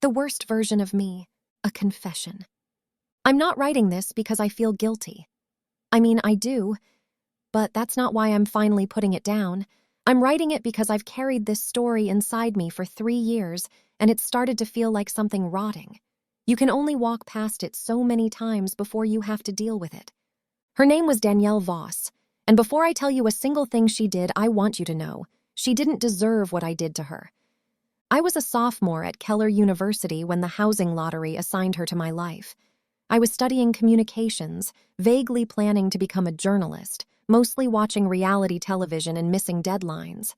The worst version of me, a confession. I'm not writing this because I feel guilty. I mean, I do, but that's not why I'm finally putting it down. I'm writing it because I've carried this story inside me for 3 years, and it's started to feel like something rotting. You can only walk past it so many times before you have to deal with it. Her name was Danielle Voss, and before I tell you a single thing she did, I want you to know, she didn't deserve what I did to her. I was a sophomore at Keller University when the housing lottery assigned her to my life. I was studying communications, vaguely planning to become a journalist, mostly watching reality television and missing deadlines.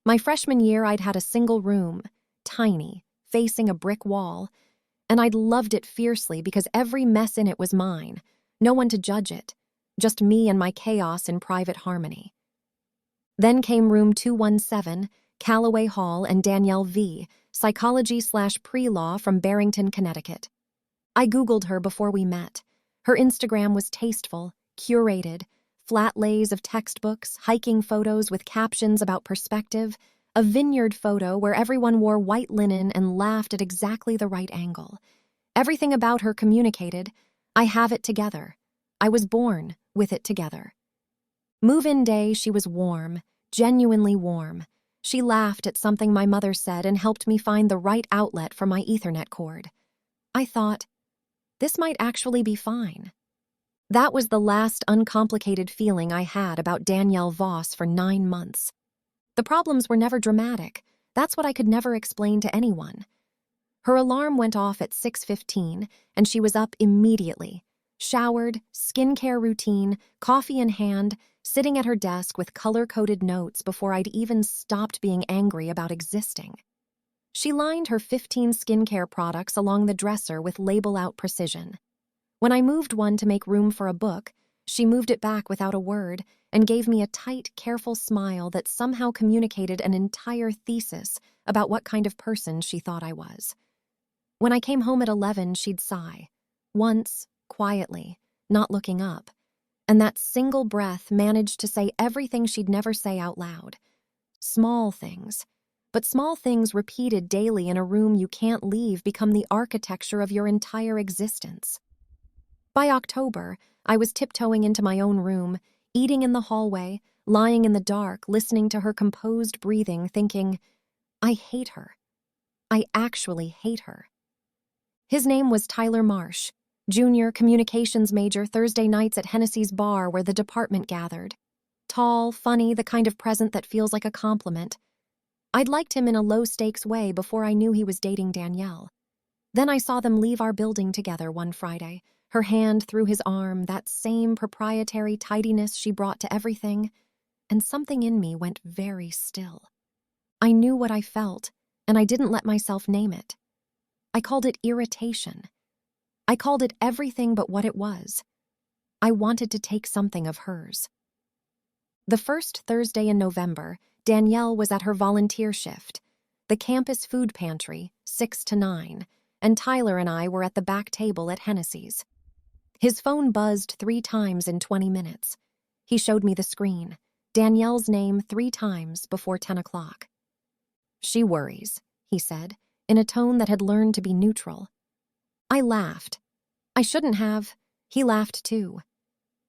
My freshman year, I'd had a single room, tiny, facing a brick wall, and I'd loved it fiercely because every mess in it was mine, no one to judge it, just me and my chaos in private harmony. Then came room 217, Callaway Hall, and Danielle V., psychology/pre-law from Barrington, Connecticut. I Googled her before we met. Her Instagram was tasteful, curated, flat lays of textbooks, hiking photos with captions about perspective, a vineyard photo where everyone wore white linen and laughed at exactly the right angle. Everything about her communicated, I have it together. I was born with it together. Move-in day, she was warm, genuinely warm. She laughed at something my mother said and helped me find the right outlet for my Ethernet cord. I thought, this might actually be fine. That was the last uncomplicated feeling I had about Danielle Voss for 9 months. The problems were never dramatic. That's what I could never explain to anyone. Her alarm went off at 6:15, and she was up immediately. Showered, skincare routine, coffee in hand, sitting at her desk with color-coded notes before I'd even stopped being angry about existing. She lined her 15 skincare products along the dresser with label-out precision. When I moved one to make room for a book, she moved it back without a word and gave me a tight, careful smile that somehow communicated an entire thesis about what kind of person she thought I was. When I came home at 11, she'd sigh. Once, quietly, not looking up. And that single breath managed to say everything she'd never say out loud. Small things. But small things repeated daily in a room you can't leave become the architecture of your entire existence. By October, I was tiptoeing into my own room, eating in the hallway, lying in the dark, listening to her composed breathing, thinking, I hate her. I actually hate her. His name was Tyler Marsh, junior communications major, Thursday nights at Hennessy's bar where the department gathered. Tall, funny, the kind of present that feels like a compliment. I'd liked him in a low-stakes way before I knew he was dating Danielle. Then I saw them leave our building together one Friday, her hand through his arm, that same proprietary tidiness she brought to everything, and something in me went very still. I knew what I felt, and I didn't let myself name it. I called it irritation. I called it everything but what it was. I wanted to take something of hers. The first Thursday in November, Danielle was at her volunteer shift, the campus food pantry, 6 to 9, and Tyler and I were at the back table at Hennessy's. His phone buzzed 3 times in 20 minutes. He showed me the screen, Danielle's name 3 times before 10 o'clock. She worries, he said, in a tone that had learned to be neutral. I laughed. I shouldn't have. He laughed too.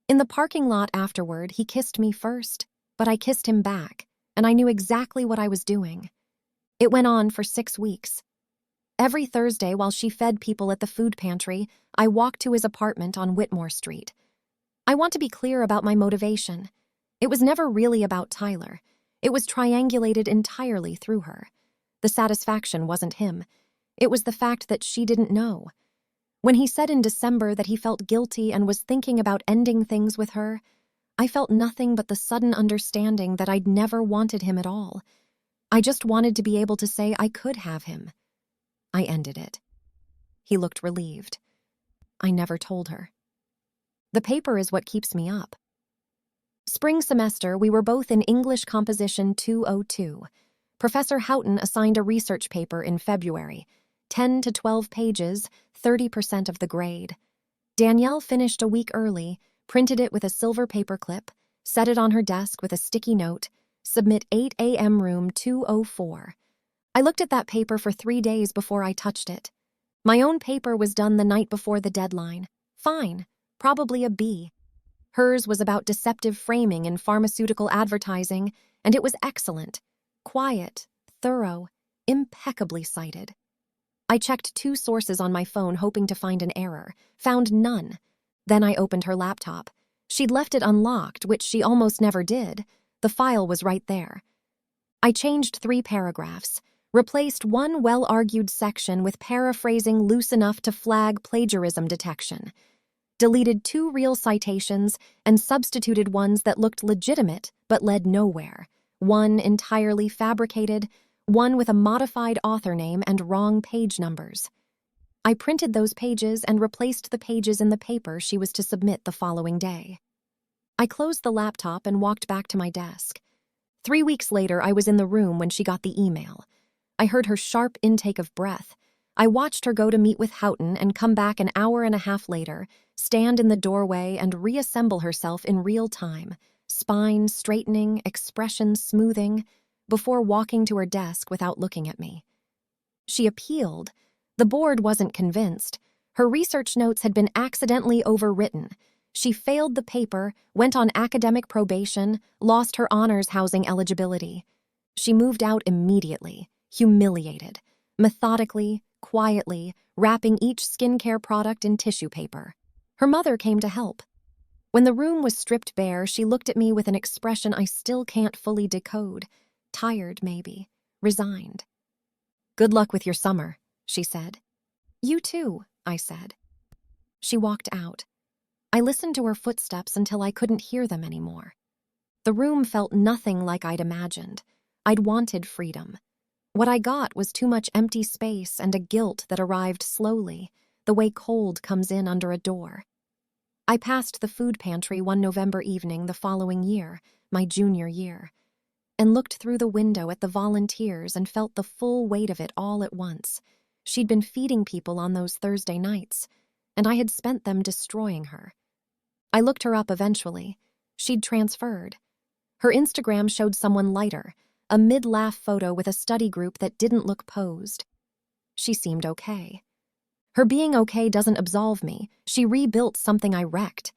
In the parking lot afterward, he kissed me first, but I kissed him back, and I knew exactly what I was doing. It went on for 6 weeks. Every Thursday while she fed people at the food pantry, I walked to his apartment on Whitmore Street. I want to be clear about my motivation. It was never really about Tyler. It was triangulated entirely through her. The satisfaction wasn't him. It was the fact that she didn't know. When he said in December that he felt guilty and was thinking about ending things with her, I felt nothing but the sudden understanding that I'd never wanted him at all. I just wanted to be able to say I could have him. I ended it. He looked relieved. I never told her. The paper is what keeps me up. Spring semester, we were both in English Composition 202. Professor Houghton assigned a research paper in February, 10 to 12 pages, 30% of the grade. Danielle finished a week early, printed it with a silver paperclip, set it on her desk with a sticky note, submit 8 a.m. room 204. I looked at that paper for 3 days before I touched it. My own paper was done the night before the deadline. Fine, probably a B. Hers was about deceptive framing in pharmaceutical advertising, and it was excellent. Quiet, thorough, impeccably cited. I checked 2 sources on my phone hoping to find an error. Found none. Then I opened her laptop. She'd left it unlocked, which she almost never did. The file was right there. I changed 3 paragraphs, replaced one well-argued section with paraphrasing loose enough to flag plagiarism detection, deleted 2 real citations and substituted ones that looked legitimate but led nowhere, one entirely fabricated, one with a modified author name and wrong page numbers. I printed those pages and replaced the pages in the paper she was to submit the following day. I closed the laptop and walked back to my desk. 3 weeks later, I was in the room when she got the email. I heard her sharp intake of breath. I watched her go to meet with Houghton and come back an hour and a half later, stand in the doorway and reassemble herself in real time, spine straightening, expression smoothing, before walking to her desk without looking at me. She appealed. The board wasn't convinced. Her research notes had been accidentally overwritten. She failed the paper, went on academic probation, lost her honors housing eligibility. She moved out immediately, humiliated, methodically, quietly, wrapping each skincare product in tissue paper. Her mother came to help. When the room was stripped bare, she looked at me with an expression I still can't fully decode. Tired, maybe. Resigned. "Good luck with your summer," she said. "You too," I said. She walked out. I listened to her footsteps until I couldn't hear them anymore. The room felt nothing like I'd imagined. I'd wanted freedom. What I got was too much empty space and a guilt that arrived slowly, the way cold comes in under a door. I passed the food pantry one November evening the following year, my junior year, and looked through the window at the volunteers and felt the full weight of it all at once. She'd been feeding people on those Thursday nights, and I had spent them destroying her. I looked her up eventually. She'd transferred. Her Instagram showed someone lighter, a mid-laugh photo with a study group that didn't look posed. She seemed okay. Her being okay doesn't absolve me. She rebuilt something I wrecked.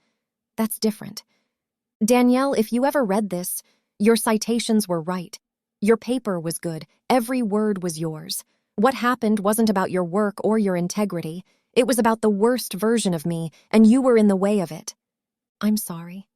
That's different. Danielle, if you ever read this, your citations were right. Your paper was good. Every word was yours. What happened wasn't about your work or your integrity. It was about the worst version of me, and you were in the way of it. I'm sorry.